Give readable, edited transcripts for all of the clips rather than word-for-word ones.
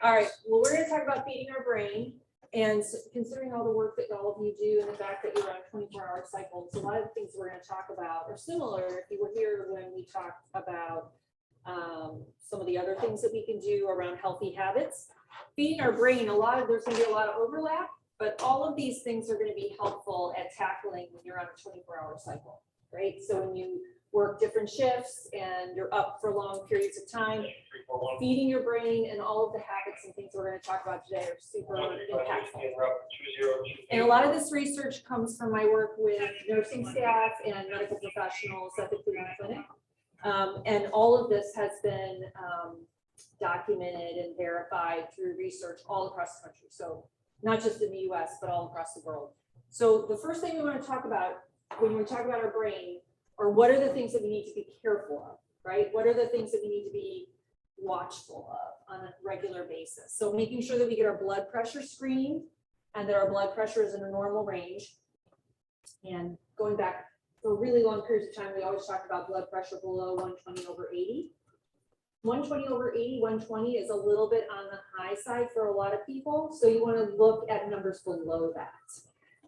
All right, well, we're gonna talk about feeding our brain, and considering all the work that all of you do and the fact that you're on 24-hour cycles, a lot of the things we're gonna talk about are similar if you were here when we talked about some of the other things that we can do around healthy habits. Feeding our brain, there's gonna be a lot of overlap, but all of these things are gonna be helpful at tackling when you're on a 24-hour cycle, right? So when you work different shifts and you're up for long periods of time, feeding your brain and all of the habits and things we're going to talk about today are super impactful. And a lot of this research comes from my work with nursing staff and medical professionals at the Cleveland Clinic. And all of this has been documented and verified through research all across the country. So not just in the US, but all across the world. So the first thing we want to talk about when we talk about our brain, or what are the things that we need to be careful of, right? What are the things that we need to be watchful of on a regular basis? So making sure that we get our blood pressure screened and that our blood pressure is in a normal range. And going back for really long periods of time, we always talk about blood pressure below 120/80. 120/80, 120 is a little bit on the high side for a lot of people. So you want to look at numbers below that.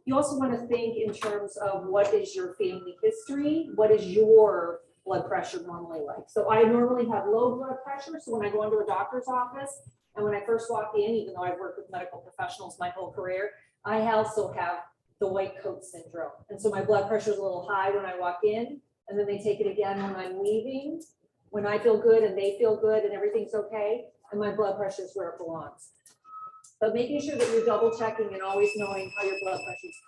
You also want to think in terms of what is your family history? What is your blood pressure normally like? So I normally have low blood pressure. So when I go into a doctor's office and when I first walk in, even though I've worked with medical professionals my whole career, I also have the white coat syndrome. And so my blood pressure is a little high when I walk in, and then they take it again when I'm leaving, when I feel good and they feel good and everything's okay, and my blood pressure is where it belongs. But making sure that you're double checking and always knowing how your blood pressure is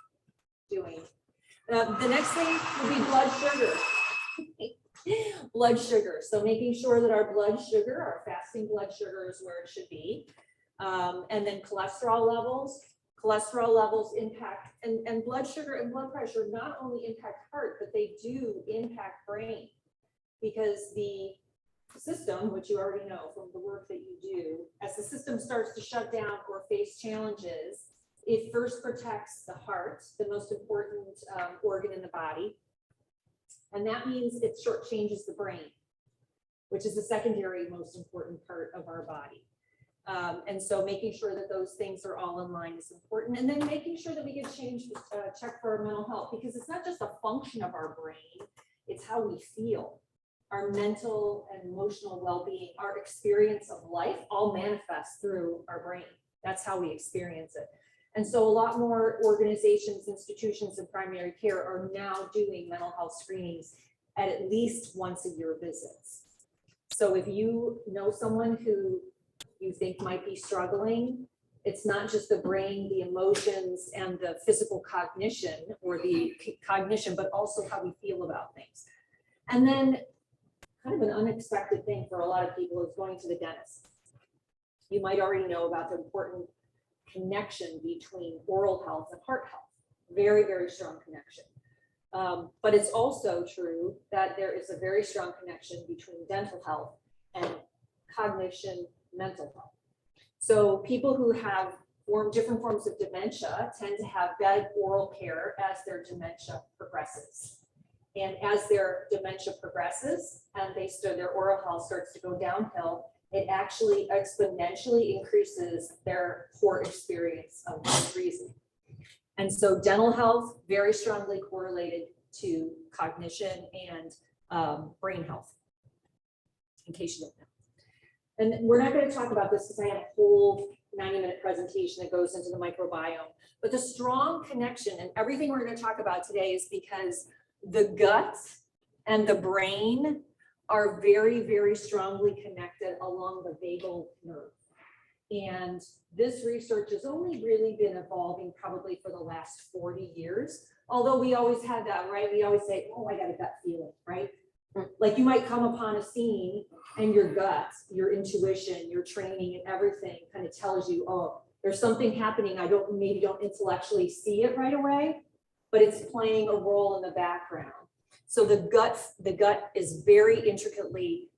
doing. The next thing will be blood sugar. Blood sugar. So making sure that our blood sugar, our fasting blood sugar is where it should be. And then cholesterol levels. Cholesterol levels impact, and blood sugar and blood pressure not only impact heart, but they do impact brain. Because the system, which you already know from the work that you do, as the system starts to shut down or face challenges, it first protects the heart, the most important organ in the body. And that means it shortchanges the brain, which is the secondary most important part of our body. And so making sure that those things are all in line is important. And then making sure that we get check for our mental health, because it's not just a function of our brain, it's how we feel. Our mental and emotional well-being, our experience of life all manifests through our brain. That's how we experience it. And so a lot more organizations, institutions, and primary care are now doing mental health screenings at least once a year visits. So if you know someone who you think might be struggling, it's not just the brain, the emotions, and the physical cognition, or the cognition, but also how we feel about things. And then kind of an unexpected thing for a lot of people is going to the dentist. You might already know about the important connection between oral health and heart health. Very, very strong connection. But it's also true that there is a very strong connection between dental health and cognition, mental health. So people who have different forms of dementia tend to have bad oral care as their dementia progresses. And as their dementia progresses and their oral health starts to go downhill, it actually exponentially increases their poor experience of reasoning. And so dental health, very strongly correlated to cognition and brain health, in case you don't know. And we're not going to talk about this because I have a whole 90-minute presentation that goes into the microbiome. But the strong connection and everything we're going to talk about today is because the gut and the brain are very, very strongly connected along the vagal nerve. And this research has only really been evolving probably for the last 40 years. Although we always had that, right? We always say, oh, I got a gut feeling, right? Like you might come upon a scene and your gut, your intuition, your training and everything kind of tells you, oh, there's something happening. Maybe don't intellectually see it right away, but it's playing a role in the background. So the gut is very intricately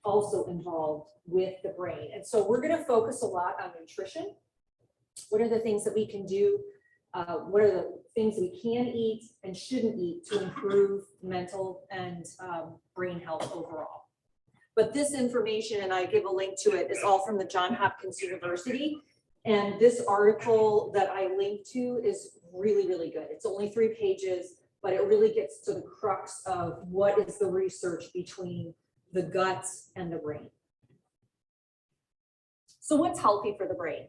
also involved with the brain. And so we're going to focus a lot on nutrition. What are the things that we can do? What are the things we can eat and shouldn't eat to improve mental and brain health overall? But this information, and I give a link to it, is all from the Johns Hopkins University. And this article that I linked to is really, really good. It's only 3 pages, but it really gets to the crux of what is the research between the guts and the brain. So what's healthy for the brain?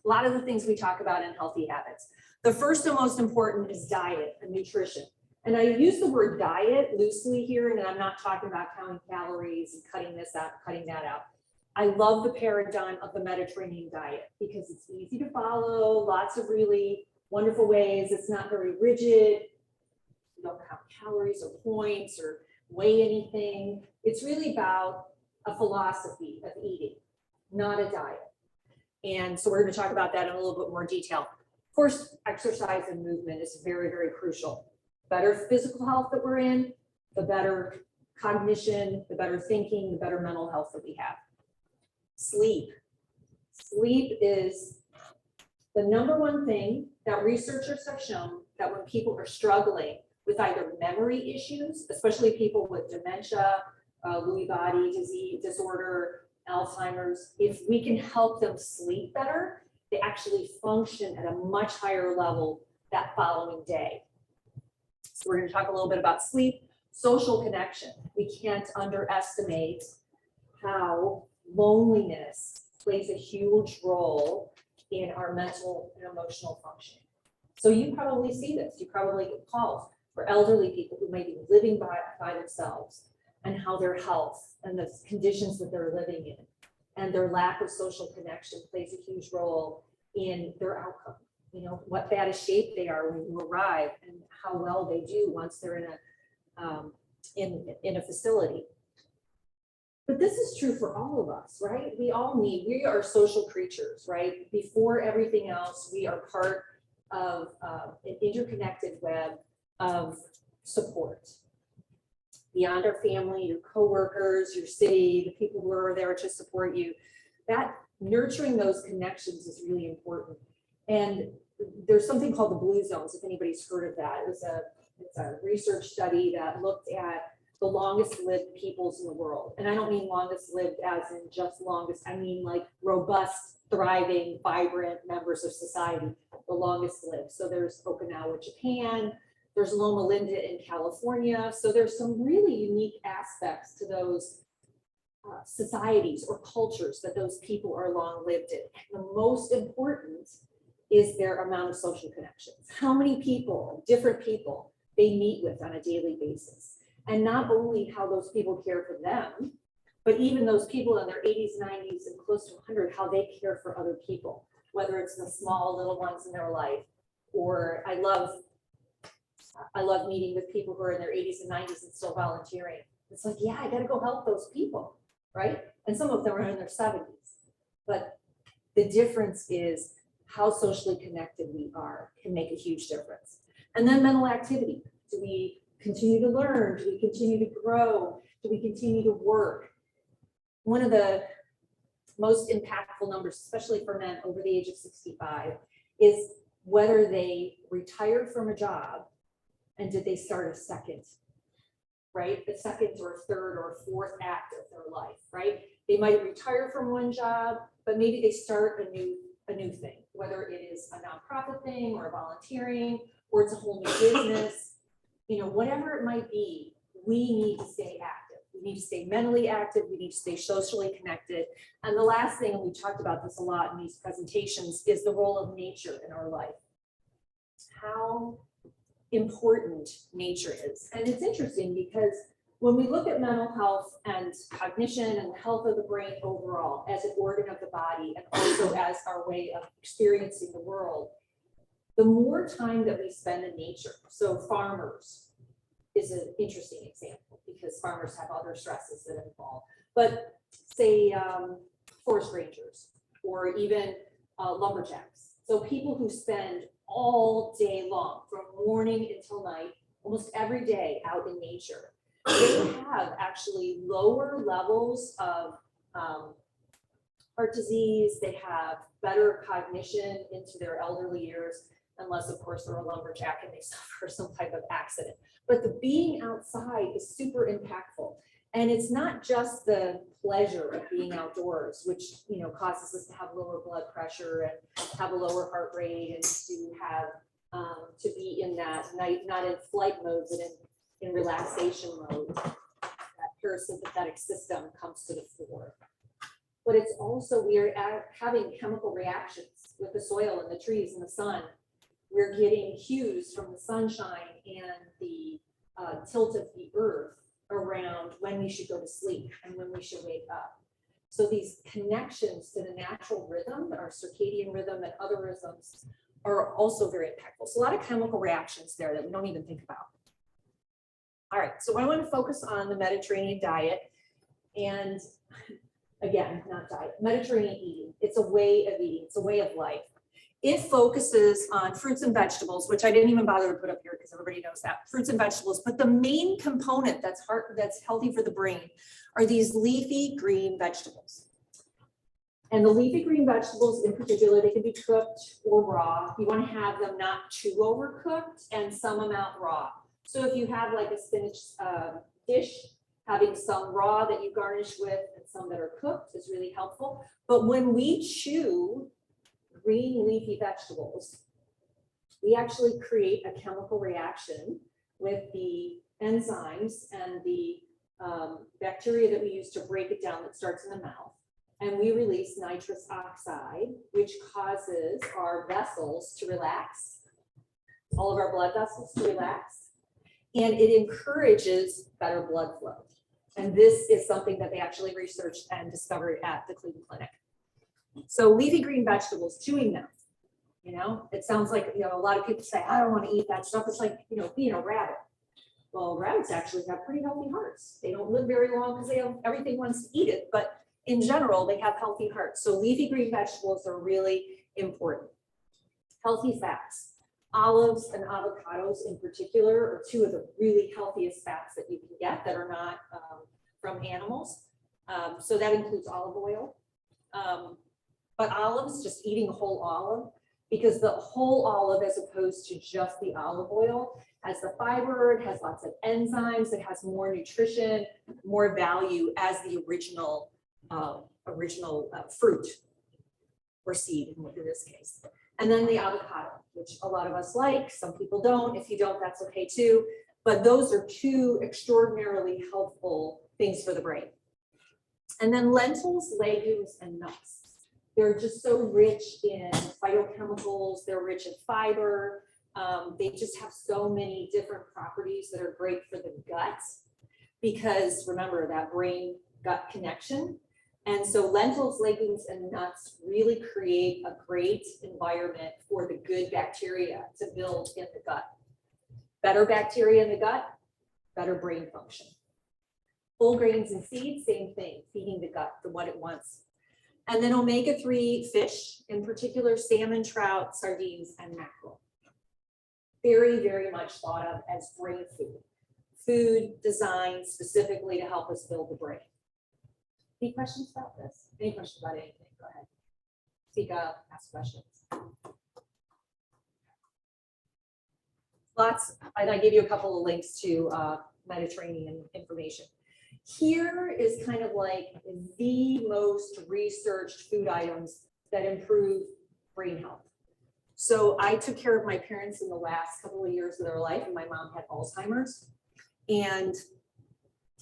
A lot of the things we talk about in healthy habits. The first and most important is diet and nutrition. And I use the word diet loosely here, and I'm not talking about counting calories and cutting this out, cutting that out. I love the paradigm of the Mediterranean diet because it's easy to follow, lots of really wonderful ways. It's not very rigid. You don't count calories or points or weigh anything. It's really about a philosophy of eating, not a diet. And so we're going to talk about that in a little bit more detail. Of course, exercise and movement is very, very crucial. Better physical health that we're in, the better cognition, the better thinking, the better mental health that we have. Sleep. Sleep is the number 1 thing that researchers have shown that when people are struggling with either memory issues, especially people with dementia, Lewy body disease disorder, Alzheimer's, if we can help them sleep better, they actually function at a much higher level that following day. So we're going to talk a little bit about sleep. Social connection. We can't underestimate how loneliness plays a huge role in our mental and emotional functioning. So you probably see this. You probably get calls for elderly people who may be living by themselves, and how their health and the conditions that they're living in and their lack of social connection plays a huge role in their outcome. You know, what bad a shape they are when you arrive and how well they do once they're in a facility. But this is true for all of us, right? We are social creatures, right? Before everything else, we are part of an interconnected web of support. Beyond our family, your coworkers, your city, the people who are there to support you, that nurturing those connections is really important. And there's something called the blue zones, if anybody's heard of that. It's a research study that looked at the longest lived peoples in the world. And I don't mean longest lived as in just longest, I mean like robust, thriving, vibrant members of society, the longest lived. So there's Okinawa, Japan, there's Loma Linda in California. So there's some really unique aspects to those societies or cultures that those people are long lived in. And the most important is their amount of social connections. How many people, different people, they meet with on a daily basis. And not only how those people care for them, but even those people in their 80s, 90s, and close to 100, how they care for other people, whether it's the small little ones in their life, or I love meeting with people who are in their 80s and 90s and still volunteering. It's like, yeah, I got to go help those people, right? And some of them are in their 70s. But the difference is how socially connected we are can make a huge difference. And then mental activity. Do we continue to learn? Do we continue to grow? Do we continue to work? One of the most impactful numbers, especially for men over the age of 65, is whether they retired from a job and did they start a second, right? The second or third or fourth act of their life, right? They might retire from one job, but maybe they start a new thing, whether it is a nonprofit thing or volunteering, or it's a whole new business, you know, whatever it might be, we need to stay active. We need to stay mentally active. We need to stay socially connected. And the last thing, and we talked about this a lot in these presentations, is the role of nature in our life. How important nature is. And it's interesting because when we look at mental health and cognition and the health of the brain overall as an organ of the body and also as our way of experiencing the world, the more time that we spend in nature, so farmers is an interesting example because farmers have other stresses that involve, but say forest rangers or even lumberjacks. So people who spend all day long, from morning until night, almost every day out in nature, they have actually lower levels of heart disease. They have better cognition into their elderly years, unless of course they're a lumberjack and they suffer some type of accident. But the being outside is super impactful. And it's not just the pleasure of being outdoors, which, you know, causes us to have lower blood pressure and have a lower heart rate and to have, to be in that night, not in flight mode, but in relaxation mode. That parasympathetic system comes to the fore. But it's also, we are having chemical reactions with the soil and the trees and the sun. We're getting cues from the sunshine and the tilt of the earth around when we should go to sleep and when we should wake up. So these connections to the natural rhythm, our circadian rhythm and other rhythms are also very impactful. So a lot of chemical reactions there that we don't even think about. All right, so I want to focus on the Mediterranean diet. And again, not diet, Mediterranean eating. It's a way of eating, it's a way of life. It focuses on fruits and vegetables, which I didn't even bother to put up here because everybody knows that, fruits and vegetables. But the main component that's healthy for the brain are these leafy green vegetables. And the leafy green vegetables in particular, they can be cooked or raw. You want to have them not too overcooked and some amount raw. So if you have like a spinach dish, having some raw that you garnish with and some that are cooked is really helpful. But when we chew green leafy vegetables, we actually create a chemical reaction with the enzymes and the bacteria that we use to break it down that starts in the mouth. And we release nitrous oxide, which causes our vessels to relax, all of our blood vessels to relax, and it encourages better blood flow. And this is something that they actually researched and discovered at the Cleveland Clinic. So leafy green vegetables, chewing them, you know, it sounds like, you know, a lot of people say, I don't want to eat that stuff. It's like, you know, being a rabbit. Well, rabbits actually have pretty healthy hearts. They don't live very long because they have everything wants to eat it, but in general, they have healthy hearts. So leafy green vegetables are really important. Healthy fats. Olives and avocados in particular are two of the really healthiest fats that you can get that are not from animals. So that includes olive oil. But olives, just eating a whole olive, because the whole olive, as opposed to just the olive oil, has the fiber, it has lots of enzymes, it has more nutrition, more value as the original fruit or seed in this case. And then the avocado, which a lot of us like, some people don't. If you don't, that's okay too. But those are two extraordinarily helpful things for the brain. And then lentils, legumes, and nuts. They're just so rich in phytochemicals, they're rich in fiber. They just have so many different properties that are great for the gut, because remember that brain-gut connection. And so lentils, legumes, and nuts really create a great environment for the good bacteria to build in the gut. Better bacteria in the gut, better brain function. Whole grains and seeds, same thing, feeding the gut the what it wants. And then omega-3 fish, in particular salmon, trout, sardines, and mackerel. Very, very much thought of as brain food. Food designed specifically to help us build the brain. Any questions about this? Any questions about anything? Go ahead. Speak up, ask questions. Lots, and I gave you a couple of links to Mediterranean information. Here is kind of like the most researched food items that improve brain health. So I took care of my parents in the last couple of years of their life, and my mom had Alzheimer's. And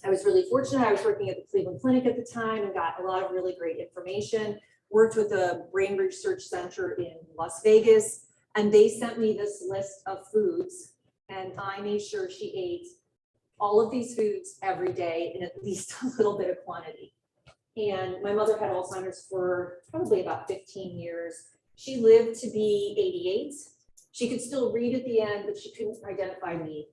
I was really fortunate. I was working at the Cleveland Clinic at the time and got a lot of really great information. Worked with a brain research center in Las Vegas, and they sent me this list of foods, and I made sure she ate all of these foods every day in at least a little bit of quantity. And my mother had Alzheimer's for probably about 15 years. She lived to be 88. She could still read at the end, but she couldn't identify me.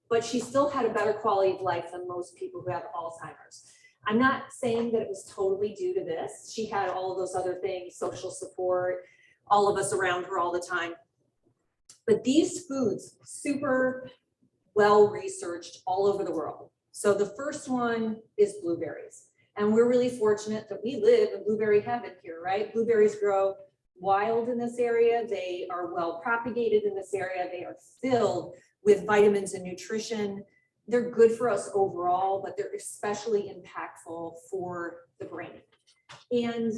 But she still had a better quality of life than most people who have Alzheimer's. I'm not saying that it was totally due to this. She had all of those other things, social support, all of us around her all the time. But these foods, super well researched all over the world. So the first one is blueberries. And we're really fortunate that we live in blueberry heaven here, right? Blueberries grow wild in this area. They are well propagated in this area. They are filled with vitamins and nutrition. they're good for us overall, but they're especially impactful for the brain. And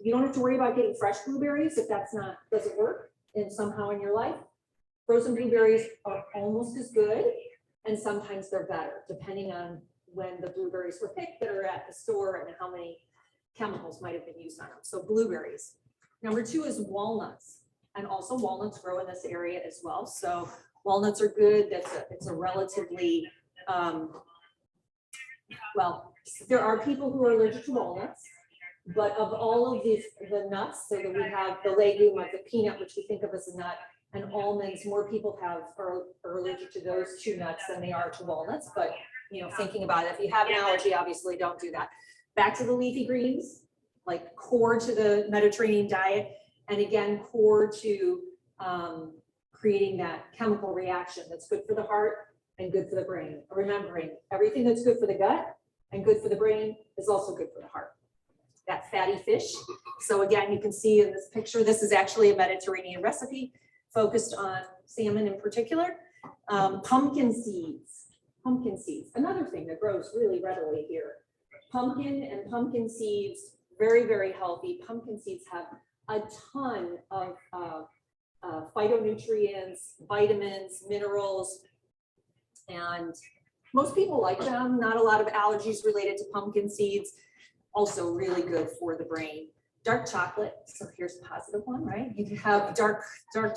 you don't have to worry about getting fresh blueberries if doesn't work and somehow in your life. Frozen blueberries are almost as good, and sometimes they're better, depending on when the blueberries were picked that are at the store and how many chemicals might have been used on them. So blueberries. Number 2 is walnuts, and also walnuts grow in this area as well. So walnuts are good. It's a relatively, well, there are people who are allergic to walnuts, but of all of the nuts, so that we have the legume of the peanut, which we think of as a nut, and almonds, more people are allergic to those 2 nuts than they are to walnuts. But thinking about it, if you have an allergy, obviously don't do that. Back to the leafy greens, like core to the Mediterranean diet, and again, core to creating that chemical reaction that's good for the heart and good for the brain. Remembering everything that's good for the gut and good for the brain is also good for the heart. That fatty fish. So again, you can see in this picture, this is actually a Mediterranean recipe focused on salmon in particular. Pumpkin seeds, another thing that grows really readily here. Pumpkin and pumpkin seeds, very, very healthy. Pumpkin seeds have a ton of phytonutrients, vitamins, minerals, and most people like them. Not a lot of allergies related to pumpkin seeds. Also really good for the brain. Dark chocolate, so here's a positive one, right? You can have dark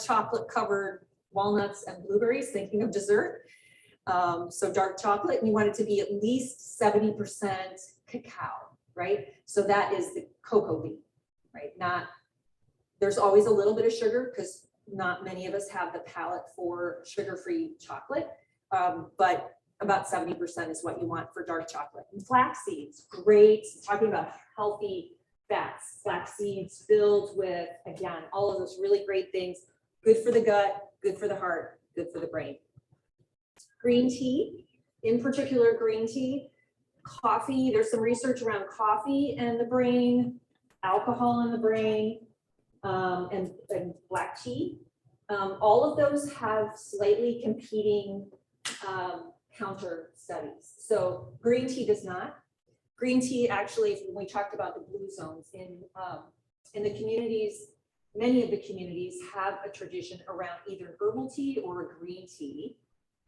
chocolate covered walnuts and blueberries, thinking of dessert. So dark chocolate, and you want it to be at least 70% cacao, right? So that is the cocoa bean, right? There's always a little bit of sugar because not many of us have the palate for sugar-free chocolate, but about 70% is what you want for dark chocolate. And flax seeds, great, talking about healthy fats. Flax seeds filled with, again, all of those really great things, good for the gut, good for the heart, good for the brain. Green tea, in particular green tea, coffee, there's some research around coffee and the brain, alcohol in the brain, and black tea. All of those have slightly competing counter studies. So green tea does not. Green tea actually, when we talked about the blue zones in the communities, many of the communities have a tradition around either herbal tea or a green tea.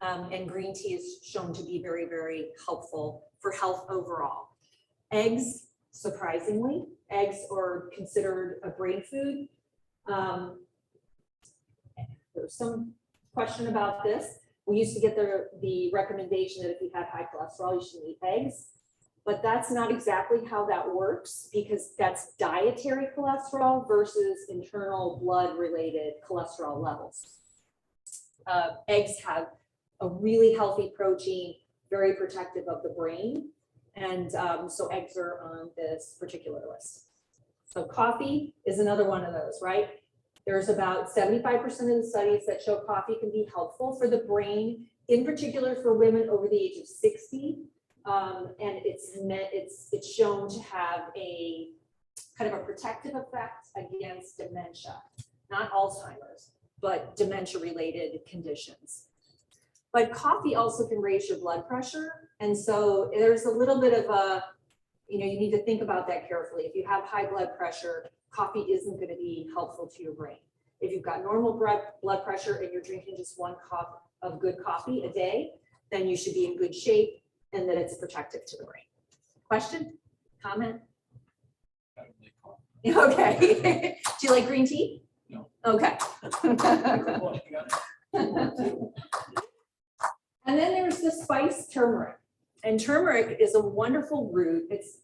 And green tea is shown to be very, very helpful for health overall. Eggs, surprisingly, eggs are considered a brain food. There's some question about this. We used to get the recommendation that if you have high cholesterol, you should eat eggs, but that's not exactly how that works, because that's dietary cholesterol versus internal blood-related cholesterol levels. Eggs have a really healthy protein, very protective of the brain, and so eggs are on this particular list. So coffee is another one of those, right? There's about 75% of the studies that show coffee can be helpful for the brain, in particular for women over the age of 60. And it's shown to have a kind of a protective effect against dementia, not Alzheimer's, but dementia-related conditions. But coffee also can raise your blood pressure. And so there's a little bit of a, you need to think about that carefully. If you have high blood pressure, coffee isn't going to be helpful to your brain. If you've got normal blood pressure and you're drinking just 1 cup of good coffee a day, then you should be in good shape and that it's protective to the brain. Question? Comment? Okay. Do you like green tea? No. Okay. And then there's the spice turmeric. And turmeric is a wonderful root. It's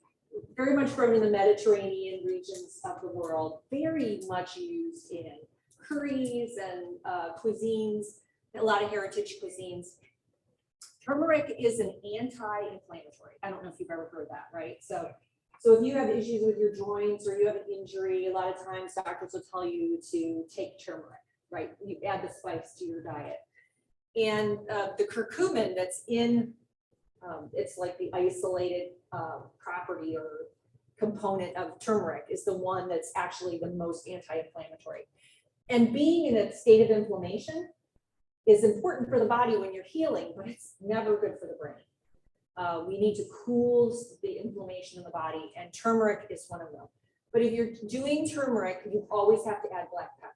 very much grown in the Mediterranean regions of the world, very much used in curries and cuisines, a lot of heritage cuisines. Turmeric is an anti-inflammatory. I don't know if you've ever heard that, right? So if you have issues with your joints or you have an injury, a lot of times doctors will tell you to take turmeric, right? You add the spice to your diet. And the curcumin that's in, it's like the isolated property or component of turmeric is the one that's actually the most anti-inflammatory. And being in a state of inflammation, is important for the body when you're healing, but it's never good for the brain. We need to cool the inflammation in the body, and turmeric is one of them. But if you're doing turmeric, you always have to add black pepper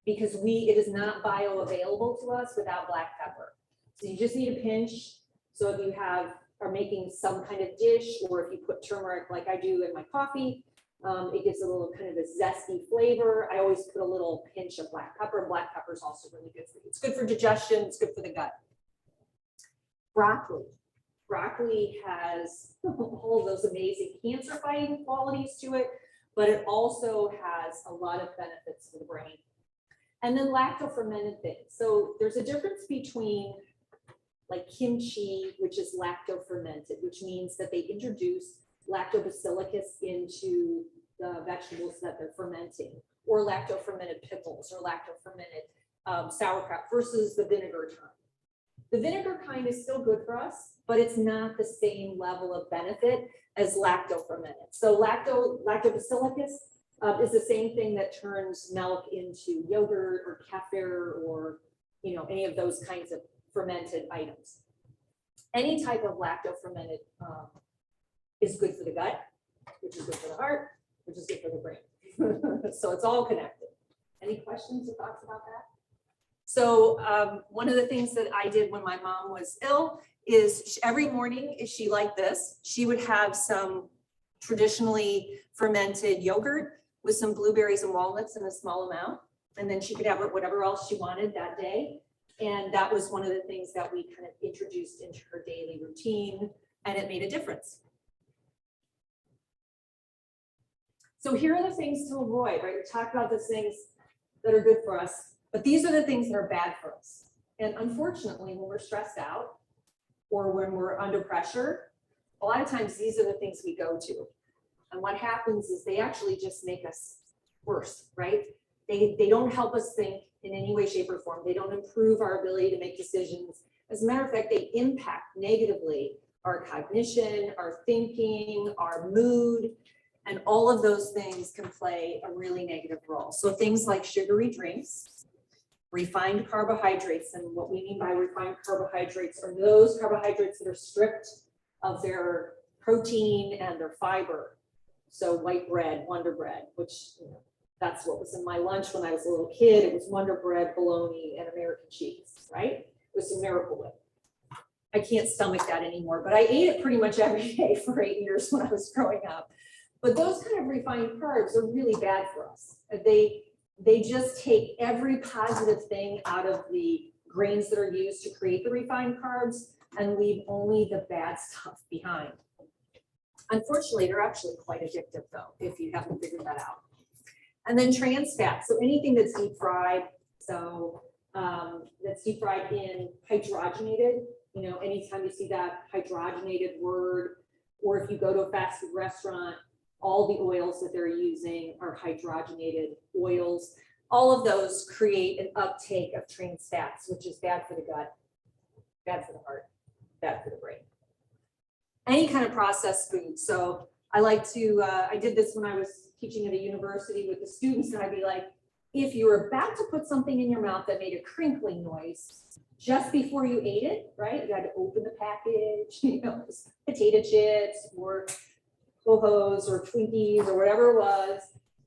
because it is not bioavailable to us without black pepper. So you just need a pinch. So if you are making some kind of dish, or if you put turmeric like I do in my coffee, it gives a little kind of a zesty flavor. I always put a little pinch of black pepper. Black pepper is also really good for you. It's good for digestion. It's good for the gut. Broccoli. Broccoli has all those amazing cancer fighting qualities to it, but it also has a lot of benefits for the brain. And then lacto-fermented things. So there's a difference between like kimchi, which is lacto-fermented, which means that they introduce lactobacillus into the vegetables that they're fermenting, or lacto-fermented pickles, or lacto-fermented sauerkraut versus the vinegar kind. The vinegar kind is still good for us, but it's not the same level of benefit as lacto-fermented. So lactobacillus is the same thing that turns milk into yogurt or kefir, or any of those kinds of fermented items. Any type of lacto-fermented is good for the gut, which is good for the heart, which is good for the brain. So it's all connected. Any questions or thoughts about that? So one of the things that I did when my mom was ill is every morning, if she liked this, she would have some traditionally fermented yogurt with some blueberries and walnuts in a small amount. And then she could have whatever else she wanted that day. And that was one of the things that we kind of introduced into her daily routine, and it made a difference. So here are the things to avoid, right? We talked about the things that are good for us, but these are the things that are bad for us. And unfortunately, when we're stressed out or when we're under pressure, a lot of times these are the things we go to. And what happens is they actually just make us worse, right? They don't help us think in any way, shape, or form. They don't improve our ability to make decisions. As a matter of fact, they impact negatively our cognition, our thinking, our mood, and all of those things can play a really negative role. So things like sugary drinks, refined carbohydrates, and what we mean by refined carbohydrates are those carbohydrates that are stripped of their protein and their fiber. So white bread, Wonder Bread, which that's what was in my lunch when I was a little kid. It was Wonder Bread, bologna, and American cheese, right? With some Miracle Whip. I can't stomach that anymore, but I ate it pretty much every day for 8 years when I was growing up. But those kind of refined carbs are really bad for us. They just take every positive thing out of the grains that are used to create the refined carbs and leave only the bad stuff behind. Unfortunately, they're actually quite addictive though, if you haven't figured that out. And then trans fats, so anything that's deep fried, so that's deep fried in hydrogenated, anytime you see that hydrogenated word, or if you go to a fast food restaurant, all the oils that they're using are hydrogenated oils. All of those create an uptake of trans fats, which is bad for the gut, bad for the heart, bad for the brain. Any kind of processed food. So I like to, I did this when I was teaching at a university with the students, and I'd be like, if you were about to put something in your mouth that made a crinkling noise just before you ate it, right? You had to open the package, potato chips or Ho-Hos or Twinkies or whatever it was,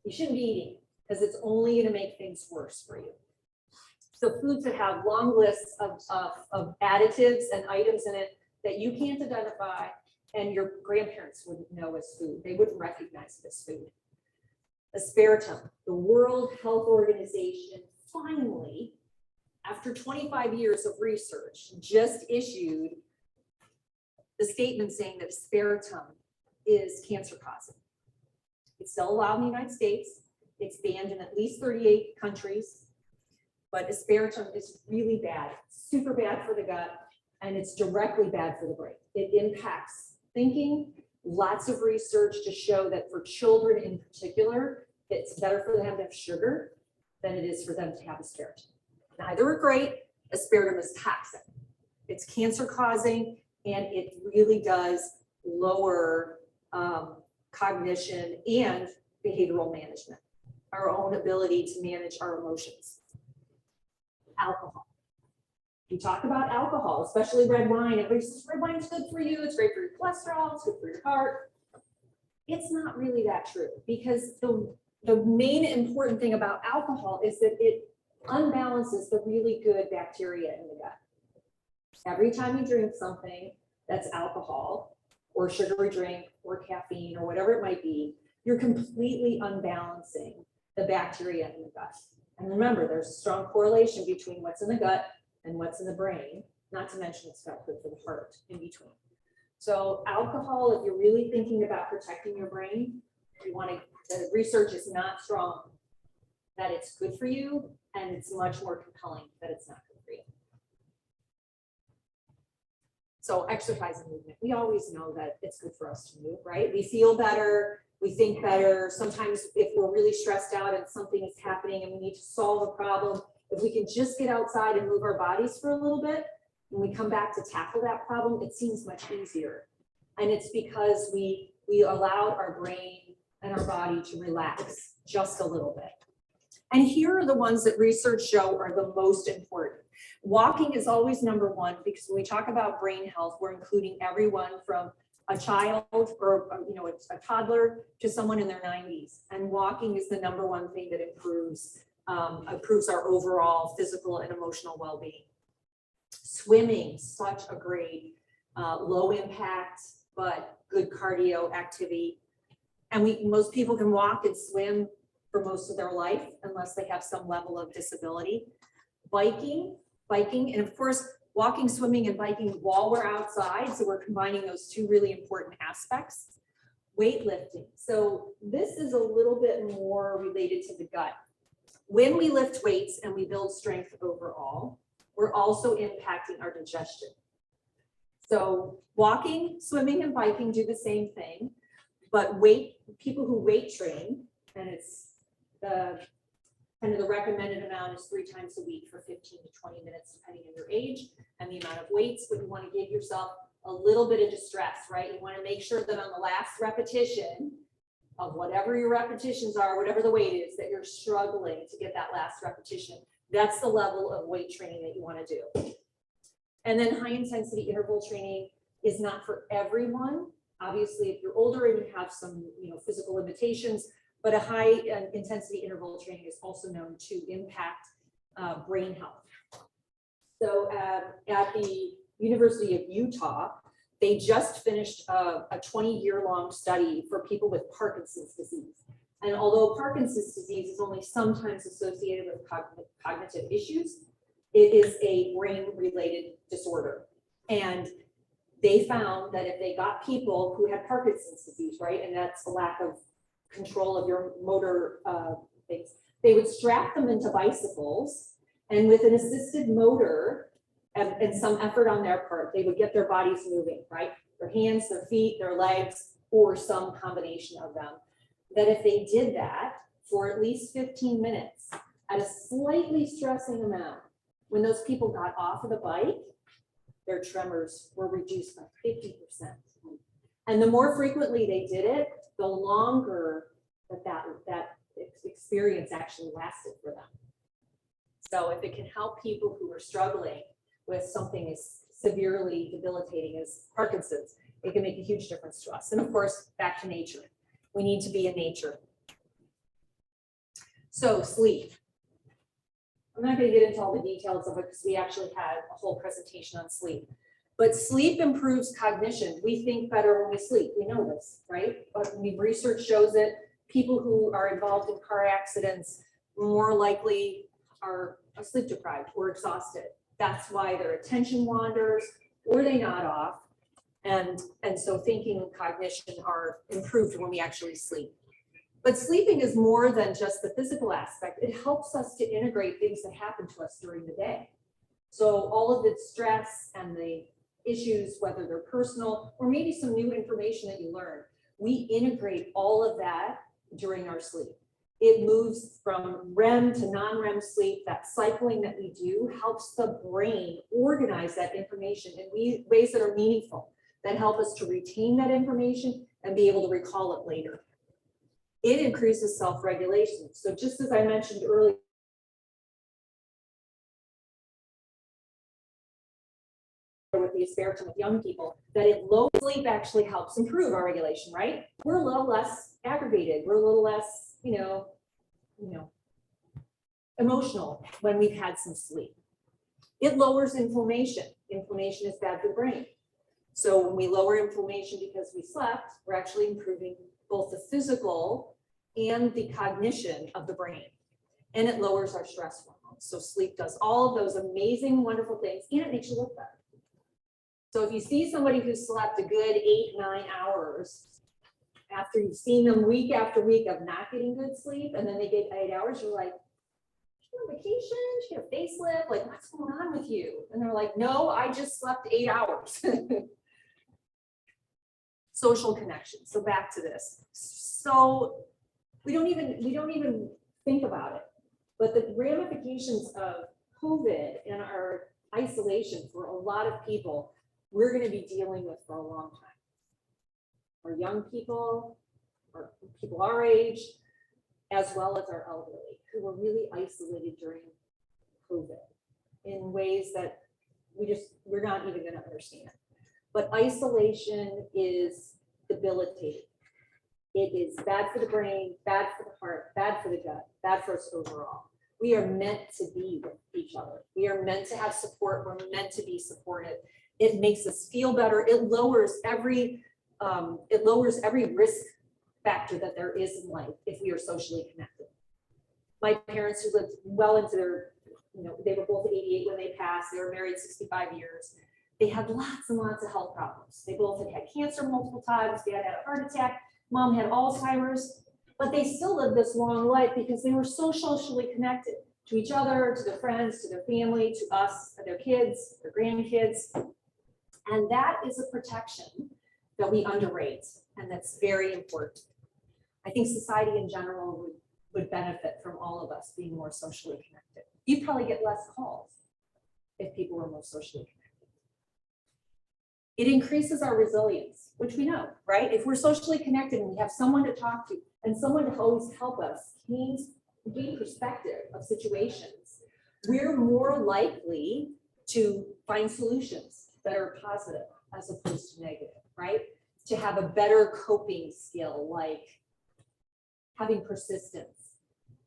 you shouldn't be eating because it's only going to make things worse for you. So foods that have long lists of additives and items in it that you can't identify and your grandparents wouldn't know as food. They wouldn't recognize it as food. Aspartame, the World Health Organization finally, after 25 years of research, just issued the statement saying that aspartame is cancer causing. It's still allowed in the United States. It's banned in at least 38 countries, but aspartame is really bad, super bad for the gut, and it's directly bad for the brain. It impacts thinking. Lots of research to show that for children in particular, it's better for them to have sugar than it is for them to have aspartame. Neither are great. Aspartame is toxic. It's cancer causing, and it really does lower cognition and behavioral management, our own ability to manage our emotions. Alcohol. We talk about alcohol, especially red wine. Everybody says red wine's good for you. It's great for your cholesterol. It's good for your heart. It's not really that true, because the main important thing about alcohol is that it unbalances the really good bacteria in the gut. Every time you drink something that's alcohol or sugary drink or caffeine or whatever it might be, you're completely unbalancing the bacteria in the gut. And remember, there's a strong correlation between what's in the gut and what's in the brain, not to mention it's got good for the heart in between. So alcohol, if you're really thinking about protecting your brain, you want to, the research is not strong that it's good for you, and it's much more compelling that it's not good for you. So exercise and movement, we always know that it's good for us to move, right? We feel better, we think better. Sometimes if we're really stressed out and something is happening and we need to solve a problem, if we can just get outside and move our bodies for a little bit, when we come back to tackle that problem, it seems much easier. And it's because we allowed our brain and our body to relax just a little bit. And here are the ones that research show are the most important. Walking is always number one, because when we talk about brain health, we're including everyone from a child or a toddler to someone in their 90s. And walking is the number one thing that improves our overall physical and emotional well-being. Swimming, such a great low impact but good cardio activity. And most people can walk and swim for most of their life unless they have some level of disability. Biking, and of course, walking, swimming, and biking while we're outside. So we're combining those two really important aspects. Weightlifting. So this is a little bit more related to the gut. When we lift weights and we build strength overall, we're also impacting our digestion. So walking, swimming, and biking do the same thing, but people who weight train, and it's the recommended amount is 3 times a week for 15 to 20 minutes, depending on your age and the amount of weights. When you want to give yourself a little bit of distress, right? You want to make sure that on the last repetition of whatever your repetitions are, whatever the weight is, that you're struggling to get that last repetition. That's the level of weight training that you want to do. And then high intensity interval training is not for everyone. Obviously, if you're older and you have some physical limitations, but a high intensity interval training is also known to impact brain health. So at the University of Utah, they just finished a 20-year-long study for people with Parkinson's disease. And although Parkinson's disease is only sometimes associated with cognitive issues, it is a brain-related disorder. And they found that if they got people who had Parkinson's disease, right, and that's a lack of control of your motor things, they would strap them into bicycles, and with an assisted motor and some effort on their part, they would get their bodies moving, right? Their hands, their feet, their legs, or some combination of them. That if they did that for at least 15 minutes at a slightly stressing amount, when those people got off of the bike, their tremors were reduced by 50%. And the more frequently they did it, the longer that experience actually lasted for them. So if it can help people who are struggling with something as severely debilitating as Parkinson's, it can make a huge difference to us. And of course, back to nature. We need to be in nature. So sleep. I'm not going to get into all the details of it because we actually had a whole presentation on sleep. But sleep improves cognition. We think better when we sleep. We know this, right? But research shows it. People who are involved in car accidents more likely are sleep deprived or exhausted. That's why their attention wanders or they nod off. And so thinking and cognition are improved when we actually sleep. But sleeping is more than just the physical aspect. It helps us to integrate things that happen to us during the day. So all of the stress and the issues, whether they're personal or maybe some new information that you learn, we integrate all of that during our sleep. It moves from REM to non-REM sleep. That cycling that we do helps the brain organize that information in ways that are meaningful, that help us to retain that information and be able to recall it later. It increases self-regulation. So just as I mentioned earlier, the asparagine with young people, that low sleep actually helps improve our regulation, right? We're a little less aggravated. We're a little less, emotional when we've had some sleep. It lowers inflammation. Inflammation is bad for the brain. So when we lower inflammation because we slept, we're actually improving both the physical and the cognition of the brain. And it lowers our stress hormones. So sleep does all of those amazing, wonderful things, and it makes you look better. So if you see somebody who slept a good 8-9 hours, after you've seen them week after week of not getting good sleep, and then they get 8 hours, you're like, "You're on vacation, you get a facelift, like what's going on with you?" And they're like, "No, I just slept 8 hours." Social connection. So back to this. So we don't even think about it, but the ramifications of COVID and our isolation for a lot of people, we're going to be dealing with for a long time. Our young people, or people our age, as well as our elderly, who were really isolated during COVID in ways that we're not even going to understand. But isolation is debilitating. It is bad for the brain, bad for the heart, bad for the gut, bad for us overall. We are meant to be with each other. We are meant to have support. We're meant to be supported. It makes us feel better. It lowers every risk factor that there is in life if we are socially connected. My parents, who lived well into their, they were both 88 when they passed. They were married 65 years. They had lots and lots of health problems. They both had cancer multiple times. Dad had a heart attack. Mom had Alzheimer's, but they still lived this long life because they were so socially connected to each other, to their friends, to their family, to us, to their kids, their grandkids. And that is a protection that we underrate, and that's very important. I think society in general would benefit from all of us being more socially connected. You'd probably get less calls if people were more socially connected. It increases our resilience, which we know, right? If we're socially connected and we have someone to talk to and someone to always help us gain perspective of situations, we're more likely to find solutions that are positive as opposed to negative, right? To have a better coping skill, like having persistence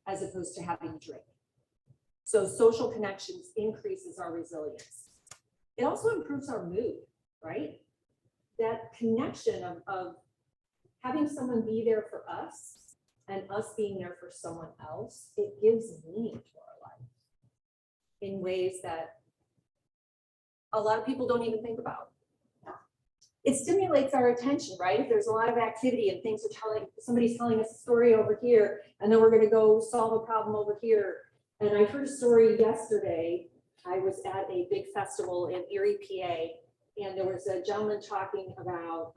as opposed to having drink. So social connections increases our resilience. It also improves our mood, right? That connection of having someone be there for us and us being there for someone else, it gives meaning to our life in ways that a lot of people don't even think about. It stimulates our attention, right? If there's a lot of activity and things are somebody's telling us a story over here, and then we're going to go solve a problem over here. And I heard a story yesterday. I was at a big festival in Erie, PA, and there was a gentleman talking about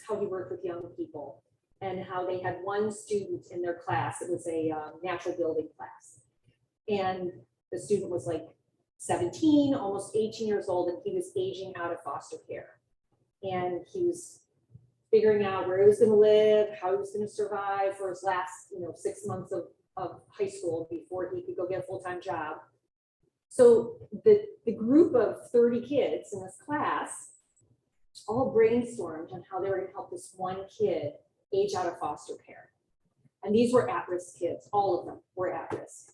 how he worked with young people and how they had one student in their class. It was a natural building class. And the student was like 17, almost 18 years old, and he was aging out of foster care. And he was figuring out where he was going to live, how he was going to survive for his last, 6 months of high school before he could go get a full-time job. So the group of 30 kids in this class all brainstormed on how they were going to help this one kid age out of foster care. And these were at-risk kids. All of them were at risk.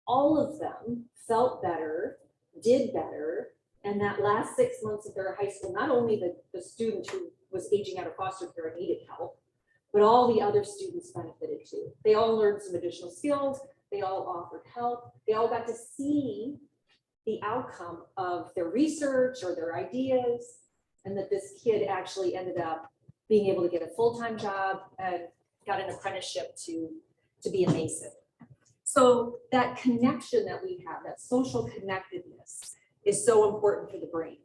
All of them felt better, did better, and that last 6 months of their high school, not only the student who was aging out of foster care and needed help, but all the other students benefited too. They all learned some additional skills. They all offered help. They all got to see the outcome of their research or their ideas, and that this kid actually ended up being able to get a full-time job and got an apprenticeship to be a mason. So that connection that we have, that social connectedness, is so important for the brain.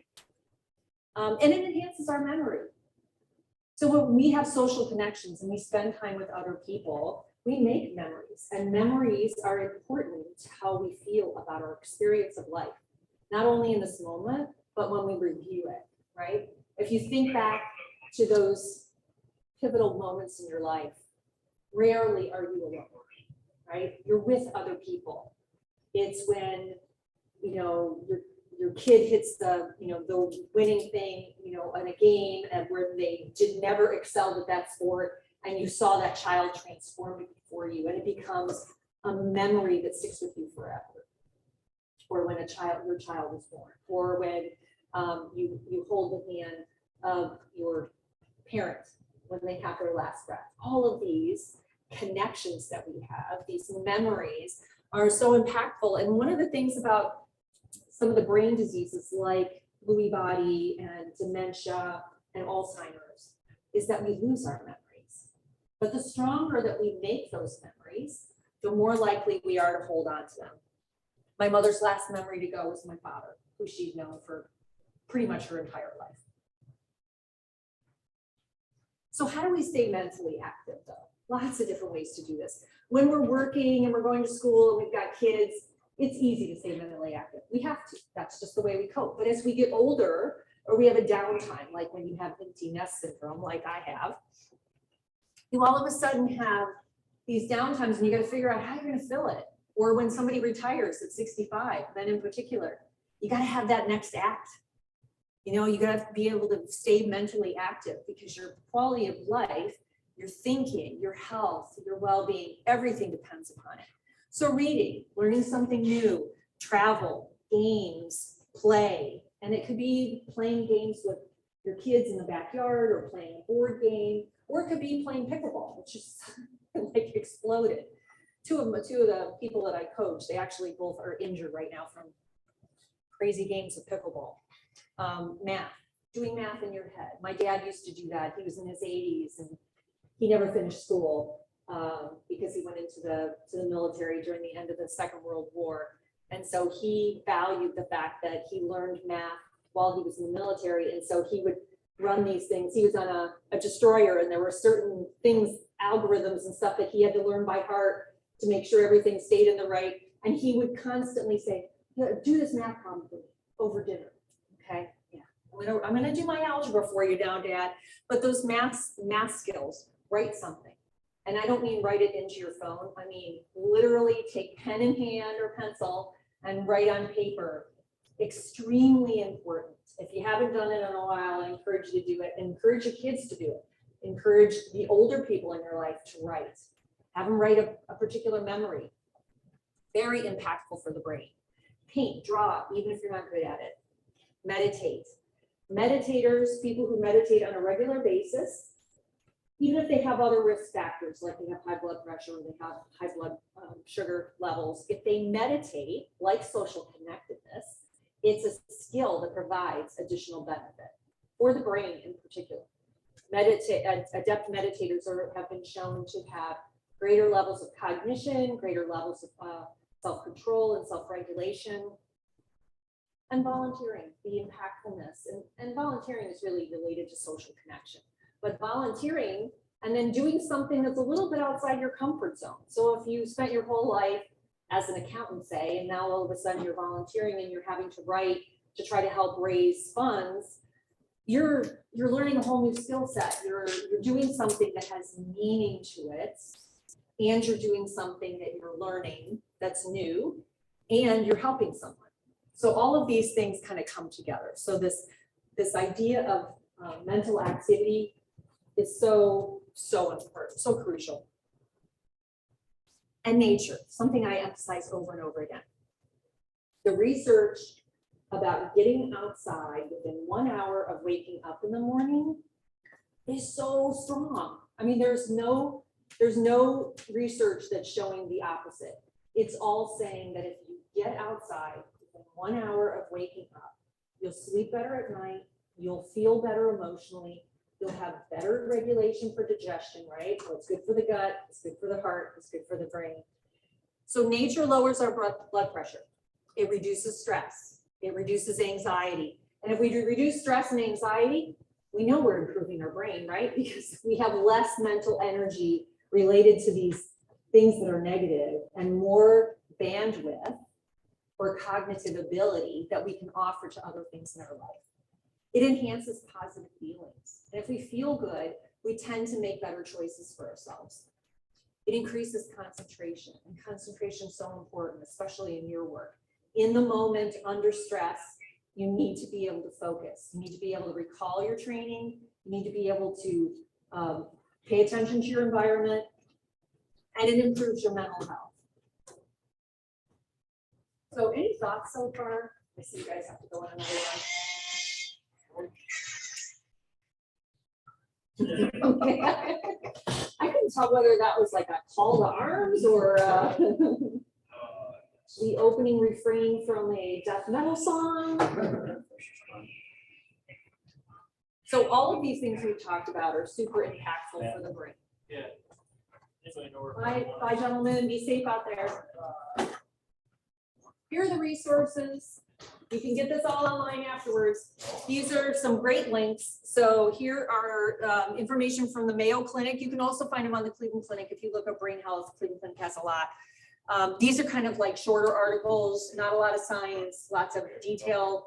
And it enhances our memory. So when we have social connections and we spend time with other people, we make memories, and memories are important to how we feel about our experience of life, not only in this moment, but when we review it, right? If you think back to those pivotal moments in your life, rarely are you alone, right? You're with other people. It's when, your kid hits the, the winning thing, in a game and where they did never excelled at that sport, and you saw that child transform before you, and it becomes a memory that sticks with you forever. Or when your child is born, or when you hold the hand of your parent when they have their last breath. All of these connections that we have, these memories, are so impactful. And one of the things about some of the brain diseases like Lewy body and dementia and Alzheimer's is that we lose our memories. But the stronger that we make those memories, the more likely we are to hold on to them. My mother's last memory to go was my father, who she'd known for pretty much her entire life. So how do we stay mentally active though? Lots of different ways to do this. When we're working and we're going to school and we've got kids, it's easy to stay mentally active. We have to, that's just the way we cope. But as we get older, or we have a downtime, like when you have empty nest syndrome, like I have, you all of a sudden have these downtimes and you got to figure out how you're going to fill it. Or when somebody retires at 65, then in particular, you got to have that next act. You got to be able to stay mentally active because your quality of life, your thinking, your health, your well-being, everything depends upon it. So reading, learning something new, travel, games, play, and it could be playing games with your kids in the backyard or playing a board game, or it could be playing pickleball, which is like exploded. Two of the people that I coach, they actually both are injured right now from crazy games of pickleball. Math, doing math in your head. My dad used to do that. He was in his 80s and he never finished school because he went into the military during the end of the Second World War. And so he valued the fact that he learned math while he was in the military. And so he would run these things. He was on a destroyer, and there were certain things, algorithms and stuff that he had to learn by heart to make sure everything stayed in the right. And he would constantly say, do this math problem for me over dinner. Okay, yeah, I'm gonna do my algebra for you now, Dad. But those math skills, write something. And I don't mean write it into your phone. I mean, literally take pen in hand or pencil and write on paper. Extremely important. If you haven't done it in a while, I encourage you to do it. Encourage your kids to do it. Encourage the older people in your life to write. Have them write a particular memory. Very impactful for the brain. Paint, draw, even if you're not good at it. Meditate. Meditators, people who meditate on a regular basis, even if they have other risk factors, like they have high blood pressure or they have high blood sugar levels, if they meditate, like social connectedness, it's a skill that provides additional benefit for the brain in particular. Adept meditators have been shown to have greater levels of cognition, greater levels of self-control and self-regulation. And volunteering, the impactfulness. And volunteering is really related to social connection. But volunteering and then doing something that's a little bit outside your comfort zone. So if you spent your whole life as an accountant, say, and now all of a sudden you're volunteering and you're having to write to try to help raise funds, you're learning a whole new skill set. You're doing something that has meaning to it, and you're doing something that you're learning that's new, and you're helping someone. So all of these things kind of come together. So this idea of mental activity is so important, so crucial. And nature, something I emphasize over and over again. The research about getting outside within 1 hour of waking up in the morning is so strong. I mean, there's no research that's showing the opposite. It's all saying that if you get outside within 1 hour of waking up, you'll sleep better at night, you'll feel better emotionally, you'll have better regulation for digestion, right? So it's good for the gut, it's good for the heart, it's good for the brain. So nature lowers our blood pressure. It reduces stress. It reduces anxiety. And if we do reduce stress and anxiety, we know we're improving our brain, right? Because we have less mental energy related to these things that are negative and more bandwidth or cognitive ability that we can offer to other things in our life. It enhances positive feelings. And if we feel good, we tend to make better choices for ourselves. It increases concentration, and concentration is so important, especially in your work. In the moment, under stress, you need to be able to focus. You need to be able to recall your training. You need to be able to pay attention to your environment, and it improves your mental health. So any thoughts so far? I see you guys have to go on another one. Okay. I couldn't tell whether that was like a call to arms or the opening refrain from a death metal song. So all of these things we've talked about are super impactful for the brain. Yeah. Bye, gentlemen. Be safe out there. Here are the resources. You can get this all online afterwards. These are some great links. So here are information from the Mayo Clinic. You can also find them on the Cleveland Clinic. If you look up brain health, Cleveland Clinic has a lot. These are kind of like shorter articles, not a lot of science, lots of detail,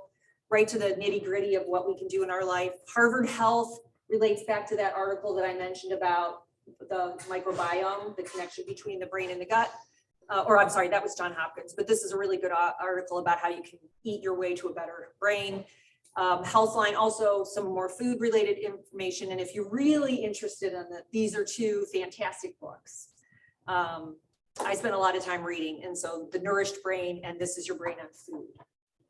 right to the nitty gritty of what we can do in our life. Harvard Health relates back to that article that I mentioned about the microbiome, the connection between the brain and the gut. Or I'm sorry, that was John Hopkins, but this is a really good article about how you can eat your way to a better brain. Healthline, also some more food related information. And if you're really interested in that, these are two fantastic books. I spent a lot of time reading, and so The Nourished Brain and This Is Your Brain on Food,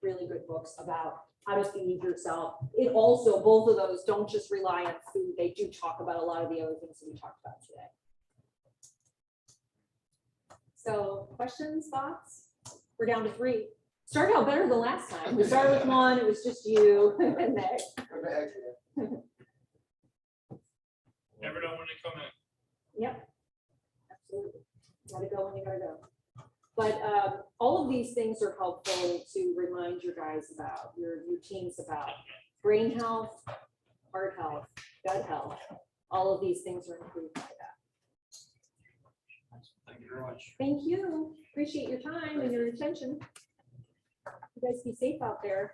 really good books about how to feed yourself. It also, both of those don't just rely on food. They do talk about a lot of the other things that we talked about today. So questions, thoughts? We're down to 3. Started out better than last time. We started with 1, it was just you and Nick. Never know when to come in. Yep, absolutely. Gotta go when you gotta go. But all of these things are helpful to remind your guys about, your teams about brain health, heart health, gut health. All of these things are improved by that. Thank you very much. Thank you. Appreciate your time and your attention. You guys be safe out there.